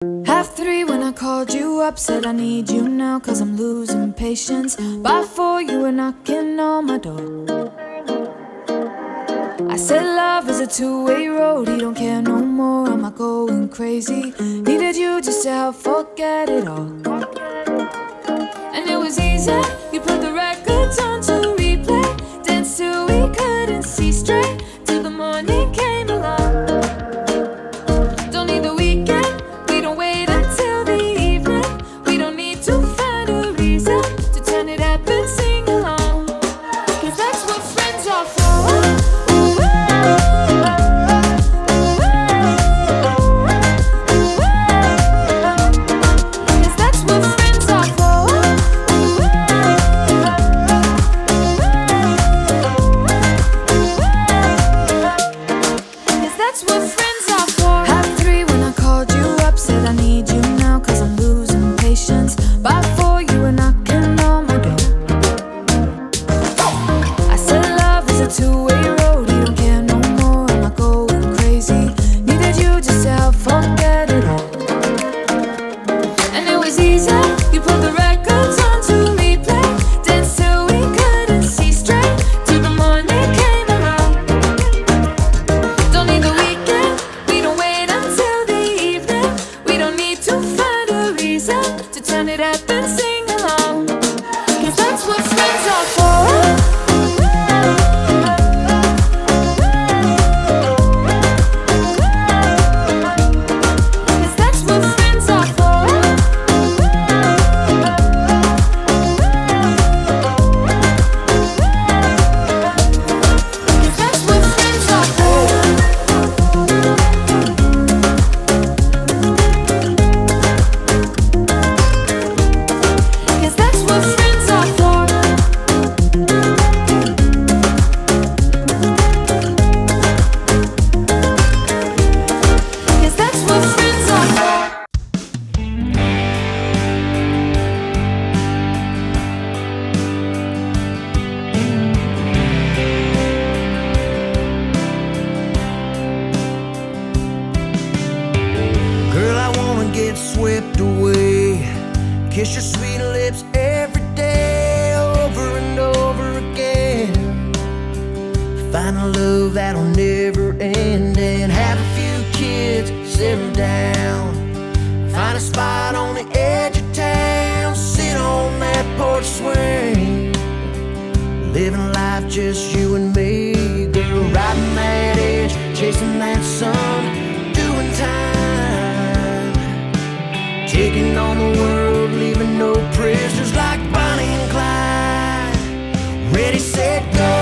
3:30 when I called you up, said I need you now, cause I'm losing patience. By 4 you were knocking on my door. I said love is a two-way road, he don't care no more, am I going crazy? Needed you just to help forget it all. And it was easy, you put the records on to replay, danced till we couldn't see straight, till the morning came along. Don't need the weekend, we don't wait until the evening, we don't need to find a reason to turn it up and sing along, cause that's what friends are for. Swept away, kiss your sweet lips every day, over and over again. Find a love that'll never end, and have a few kids, settle down. Find a spot on the edge of town, sit on that porch swing, living life just you and me, girl, riding that edge, chasing that sun, doing time. Taking on the world, leaving no prisoners, like Bonnie and Clyde. Ready, set, go.